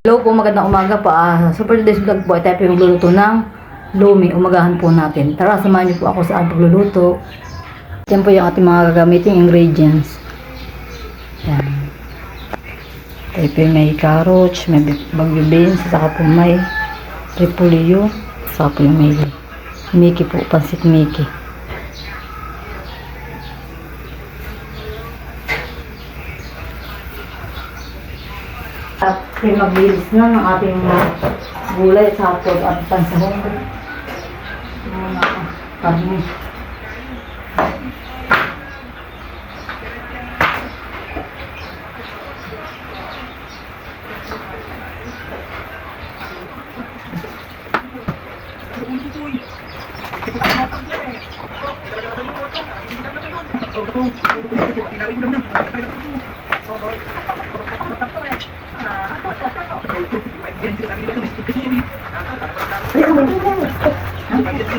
Hello po, magandang umaga po. Super today's vlog po ay tayo po magluluto ng lumi. Umagahan po natin. Tara, samahan niyo po ako sa ating pagluluto. Yan po yung ating mga gagamiting ingredients. Yan. Tayo po may carrots, may bagyo beans, saka po may repolyo, saka po yung may Mickey po, pansit Mickey. At maglilis na ng ating gulay at saka po at pansahong. Karne.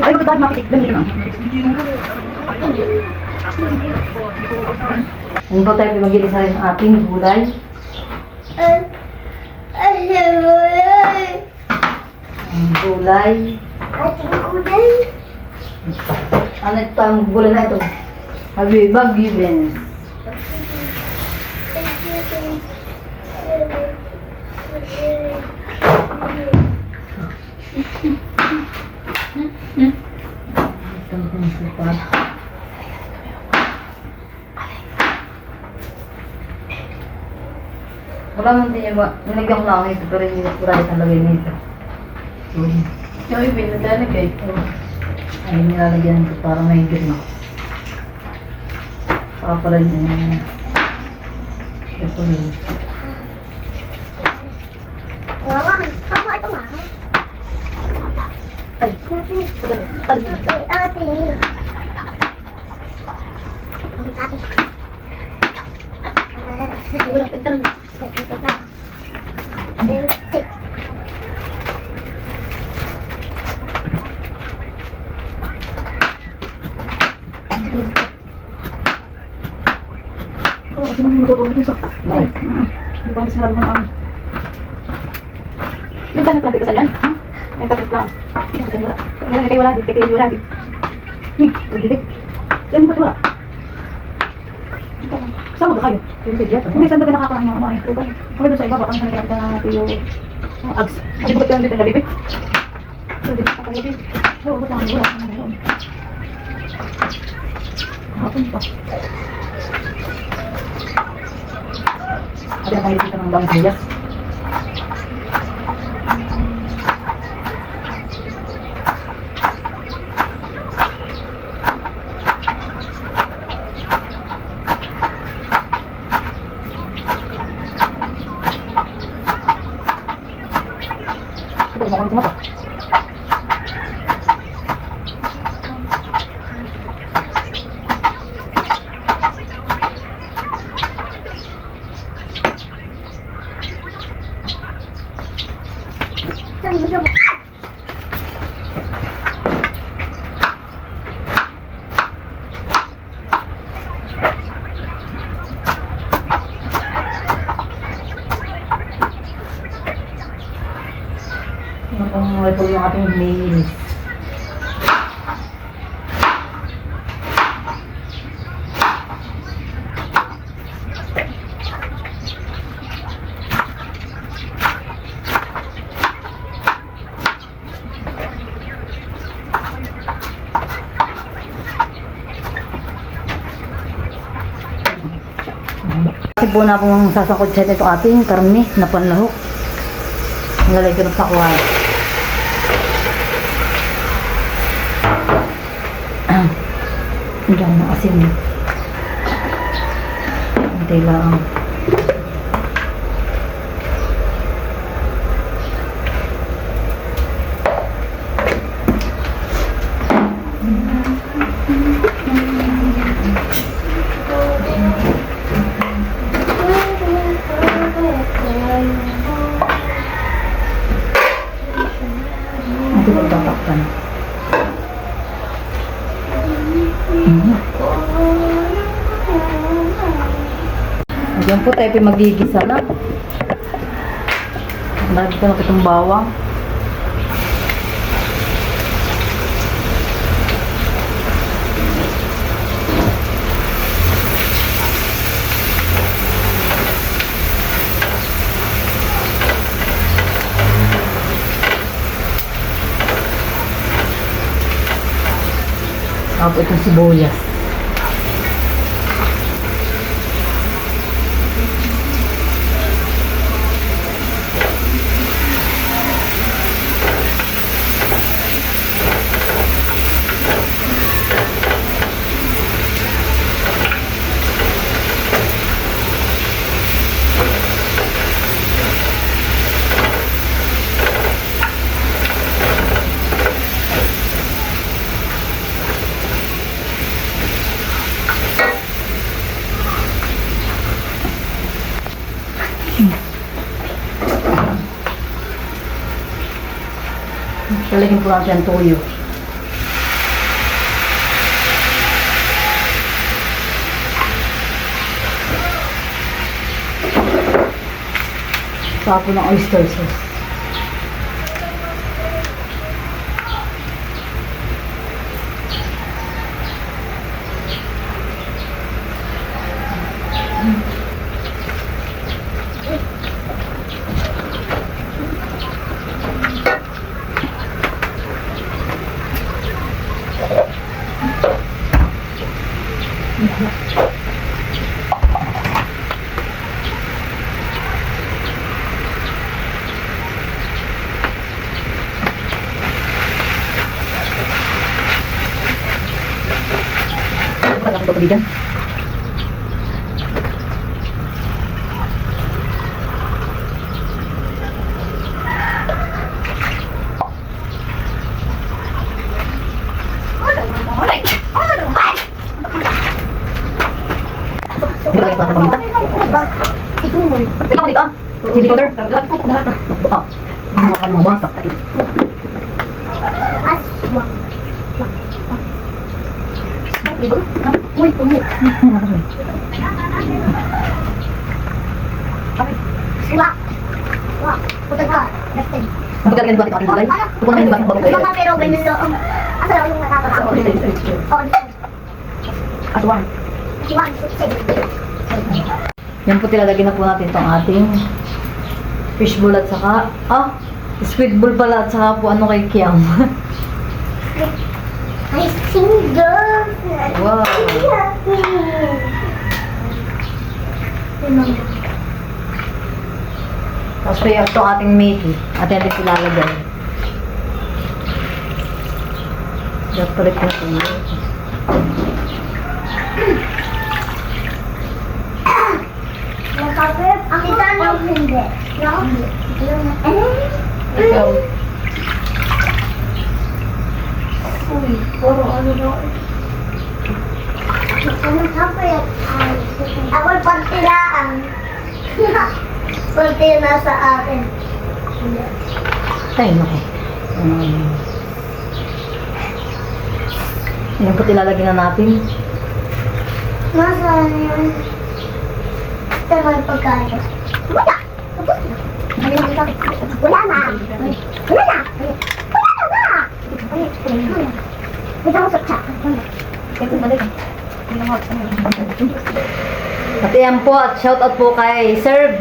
Ay, kita makikita nyo. Ngayon po tayo mag-ilisa rin ang ating gulay. Ang gulay. Ano ito ang gulay na ito? Bagyo beans. Wala man din yung nilagyan ko lang ito pero hindi ko rin nalagay nito. Yung ibig na talagay ito. Ay nilalagyan ito para may gitna. Saka pala yun ito rin. Sama ba kayo? Hindi, saan ba nakakain yung mga ito? Kami doon sa iba, baka nakakita na natin yung ags. Hindi ba ito dito na bibig? Hindi ba ito bibig? Oo, ba't ang wala? Hapon pa. Ada tayo dito ng bang siyas. Ito, makakita mo ito. Ito yung ating maize. Kasi po na pong sasakot siya ito ating karne na panlahok. Nalagay ko ng pakuhan. Hindi ako ng asin. Hintay lang. Ito yung tatakpan. Diyan po tayo magigisa na. Lagi ko na itong bawang. Tapos itong sibuyas. Lalagyan po natin ang toyo. Saka po ng oyster sauce. Ito ko dyan. Chili powder. Mga mabasak. Uy, tumo. Sila. Wah, puta ka. Nesting. Magkakaroon din ba ito ating bagay? Ito na hindi ba ito bagay? Mga pero ganyan doon. Asa lang yung nakakasama. Oh, Aswang. Iwan, Yan po tilalagyan na po natin itong ating fishball at saka, squid ball pala at saka po ano kay Kiam. I single. Wow. Tapos po yung itong ating Mickey. Atin natin tilalagay. Dapat palit na po yun. Nakapit. Ang kita nung hindi. Ikaw. Uy, puro ano na. Nakapit. Ako'y pagtilaan. Pagti na sa akin. Ay, naku. Yan po tilalagyan na natin. Nasaan yun? Ito naman pagkain. Wala! Wala na! Wala na! Wala na! Ito ko sa chat. At yan po, at shoutout po kay Sir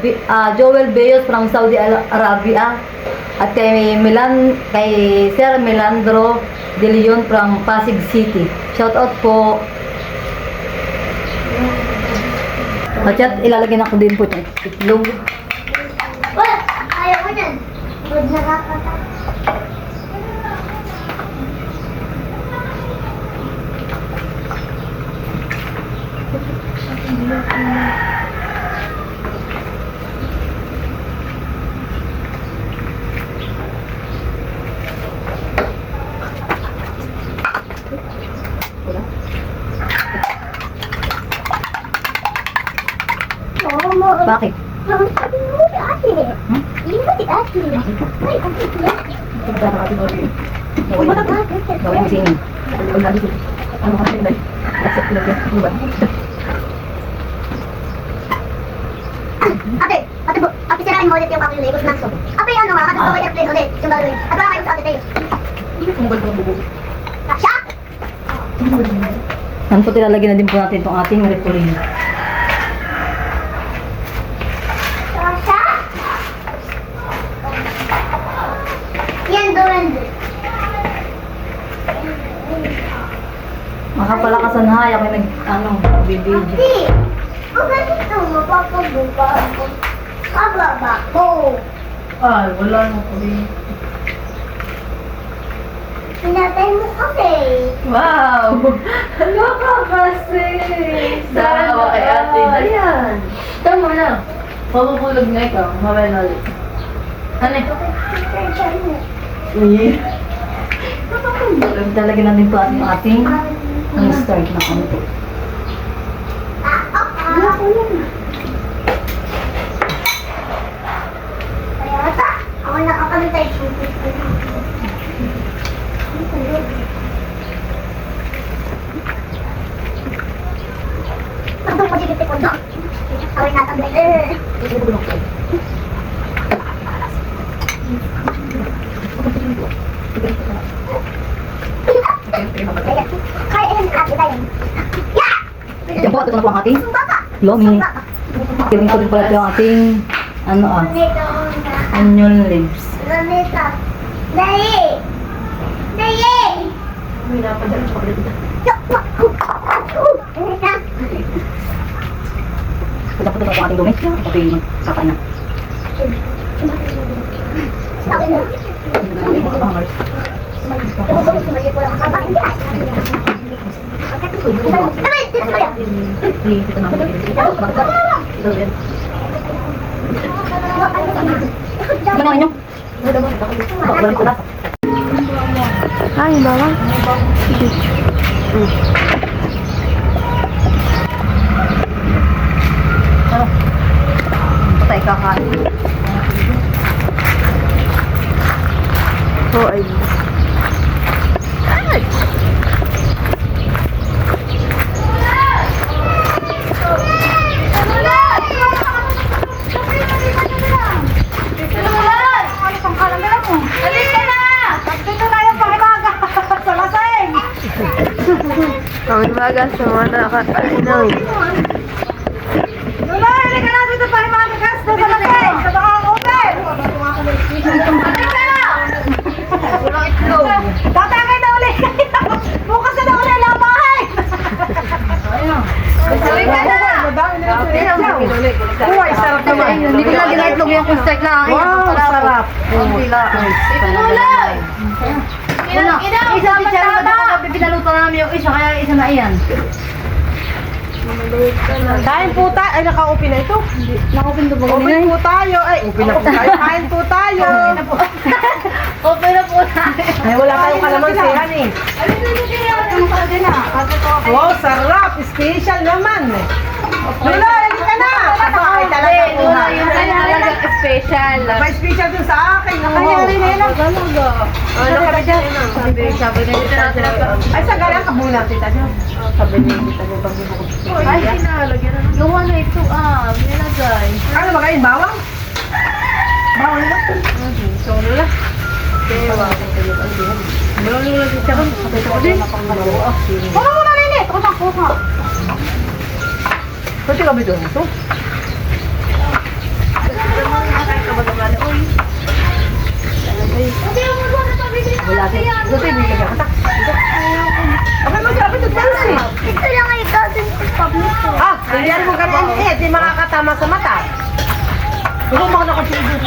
Joel Beos from Saudi Arabia. At kay Sir Melandro De Leon from Pasig City. Shoutout po. At yan, ilalagay na ko din po itong itlog. Wala! Ayaw ko yan. Huwag nakakata. Bakit? Sabi mo si ate. Hindi mo si ate. Ay, ang ito. Gawin mo singin. Ano ka sila? Ate, ate, At sirain mo ulit yung kakilay ko snacks ko. Apa yung ano nga, katong kaway at ulit yung gagawin. At baka kayo sa atin tayo. Siya! Yan po, tilalagyan na din po natin itong ating repolyo. Siya! Yan doon. Makapalakasan ha, ako nag, bibidyo. Hindi! Kung ganito, mapapabuka ako. Kababa ko. Ay, wala na po rin. Pinatay mo kasi. Wow! Ano ka kasi? Dalawa kay ate. Ayan. Tama na. Mabubulog na ikaw. Mamaya na ulit. Ano eh? Talagyan natin po ating start na konti. Kaya ata, ako nakakalitay. Pagdong pagkikiti ko doon. Away natambay. Kaya yun, ate tayo. Yeah! Yan po, ito na po ang ating Baka! lomi. Kiling ko din pala ito ang ating onion leaves. Lamita. Dali! Dali! May napadala sa kapatid. Ito po ito ang ating lomi. Ito yung kakain na. Ito na. Ganahin nyo. Balik ko na. Ay, bawang. Patay kakain. Oh, ay. Ang umaga sa mga nakakainaw. Tatangay na ulit! Bukas na ulit ang bahay! Ulit ka na! Uy, sarap naman. Hindi ko na ginaitlog yung kung-start lang. Wow, sarap. Hindi lang. Inulan! Ano? Isa pa siya, pinaluto na namin yung isa, kaya isa na iyan. Kain po tayo. Ay, naka-open na ito. Nakupin to ba Open po tayo. Ay, open na po tayo. Kain po tayo. Okay na po tayo. Ay, wala tayong kalamansihan eh. Wow, sarap. Special naman. Lula, lagi ka na. Ay, talaga po na. special. May special dun sa akin. Nakayari na yun. Talaga. Ano ka dyan? Sabi na dito Ay, sa galang kabula tita dyan. Sabi niya, tita niya bang bubukod sa Ay, sinalagyan na. Gawa na ito nilagay. ano ba kayo? Bawang? Bawang na? So, lula. Lula din siya. Kapit ako din. Wala mo na rin eh! Kuha. Pwede ka ba doon ito? Wala din. Gusto yung bigyan ka. Okay mo siya. Ito tayo eh. Ito lang ay cousin ko public ko. Ah, hindi mo ganyan eh. Di makakatama sa mata. Ikaw mga nakatulog.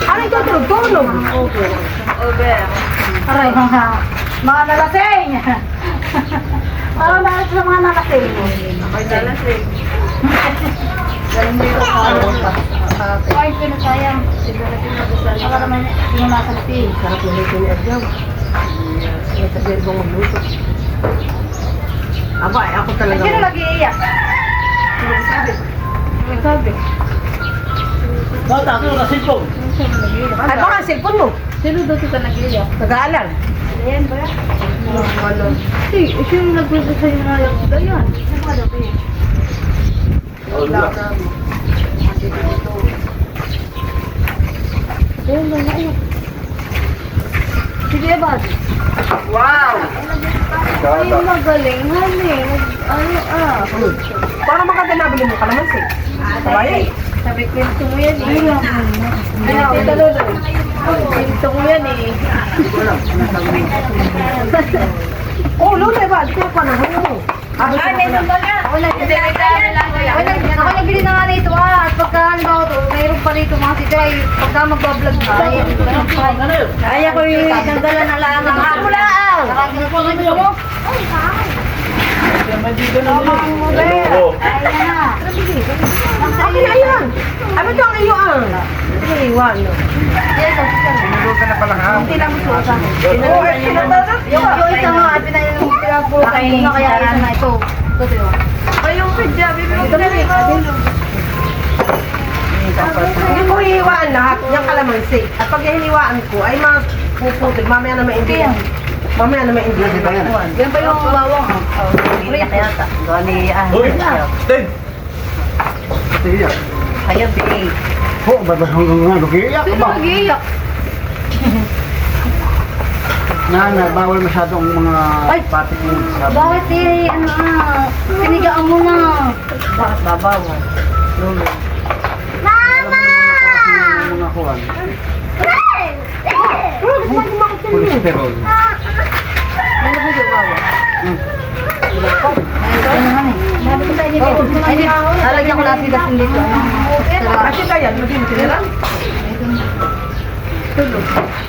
Ano ito? Tulog. Aray, mga nalasing. Parang dahil sa mga nalasing. Ay, dalasing. Galing mo ito sa ay, pinasayang. Baka naman yung nasa pin. Sarap yung ito ni Adjaw. May sabihin kong magluto. Ako talaga. Sino nag-iiyak? Sabi. Bata, ano na cellphone? Ay, baka ang cellphone mo. Sino daw ka nag-iiyak? Nag-aalar. Ayan ba? Sino nag-gusto sa'yo na yung ganyan? Ano ka daw eh? Wala. Sige, bad. Wow! Ay, magaling. Hani. Para maganda nabili mo kalamansi. Sabay. Sabi ko, gusto mo yan eh. Ano, ito lolo. Gusto mo yan eh. Oh, Lola, ba? Di ko pa na. Ay, meron ba na? Ako nagbili na nga nito at pagka halimbawa to, mayroon pa rito mga sito ay pagka magbablog na. Ay, ako yung nagdala na lang. Ako lang! Nakagano mo? Oo. Akin na yan! Ano ito ang iyo ang? Iwan. Hindi lang gusto sa akin. Oo, Yung isa nga, ay pinapulutan ko na kaya isa na ito. Ito diba? Ay, yung pidya, bibigyan ko. Hindi ko hihiwaan lahat yung kalamansi. At pag hiniwaan ko ay mapuputig. Mamaya na maintindihan. Mamaya na maintindihan. Yan pa yung bawang. Ulit yata. Uy! Stay! Kaya big. Oh, ba't hanggang nga, lugiyak ka Sino ba? nag-iiyak? Na, bawal masyadong mga Ay! patik mo. Bakit eh, ano ah, sinigaan mo na. Bakit babaw? Mama! Mga kuwan. Cholesterol. Lalagyan ko lang sigas dito. Kasi kaya, hindi mo sinila?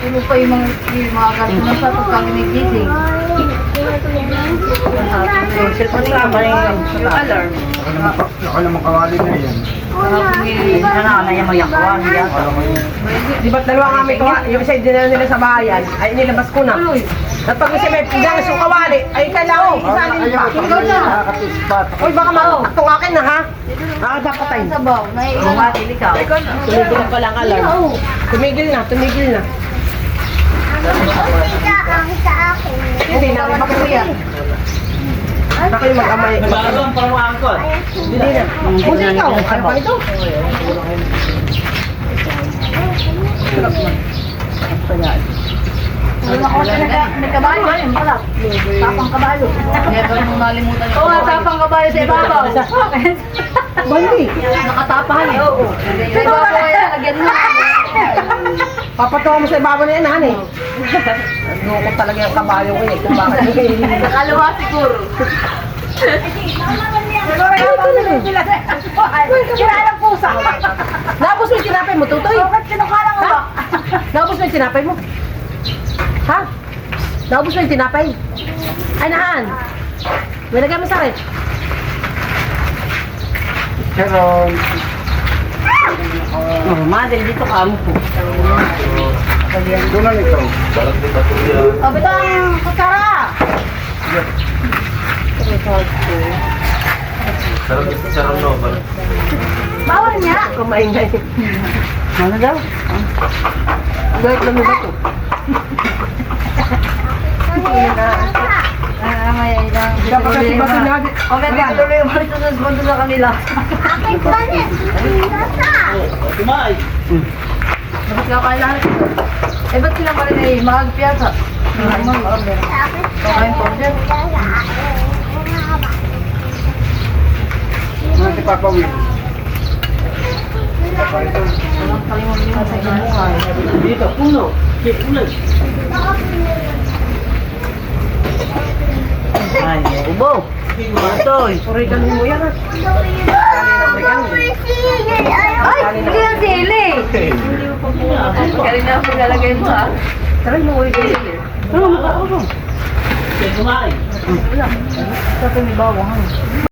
Tulog pa yung mga ganito sa pagkaginig-gising. Cellphone nga ba yung alarm? Baka naman kawali na yan. Di ba't dalawa nga may kawa, yung isa dinala nila sa bayan, ay nilabas ko na. At pag isa may pigang yung kawali, ay kailangan, isalin pa. Ikaw na. Nakakatispat. Uy, baka itong akin na ha? Nakakapatay. Sabaw, naiiwan. Tumigil na pala ang alarm. Tumigil na. Hindi na, bakit mo yan? Baka yung mag-amay. Nagbagang parang maangkot. Hindi na. Kung ikaw, ano pa nito? May kabayo, ayun pala. Tapang kabayo. Never mong nalimutan yun. Oo, tapang kabayo sa ibabaw. Bandi. Nakatapahan eh. Oo. Sa ibabaw ay nalagyan mo. Papatawa mo sa ibabaw na yan, han eh. Lukot talaga yung kabayo ko eh. Kung bakit Nakalawa siguro. Kailangan pusa. Napos mo yung tinapay mo, Tutoy? Bakit kinukalang mo ba? Napos mo yung tinapay mo? Ha? Napos mo yung tinapay? Ay, nahan. May lagay mo sa rin. Pero, Madel, dito ka mo po. doon na ito. Balat ni Patuya. O, bito ang kutsara. Sarap no. Balat. Bawal niya. Kumaingay. Ano daw? Gawit lang mo ba ito? May ilang. Dapat kasi ba ito na? Okay, tuloy yung marito sa segundo sa kanila. Tumay! Bakit ka kailangan ito? Eh, ba't sila pa rin ay mahagpiyasa? Mag-order. Okay, order. Mga si Papa Will. Walang kalimutan sa inyong buhay. Dito, puno. Puno. Ay, ubo. Matoy. Oregano mo yan ha. Ay, hindi yan sili. Kanina ako lalagay mo ha. Tara mo oregano. Kumain. Sa ito may bawang.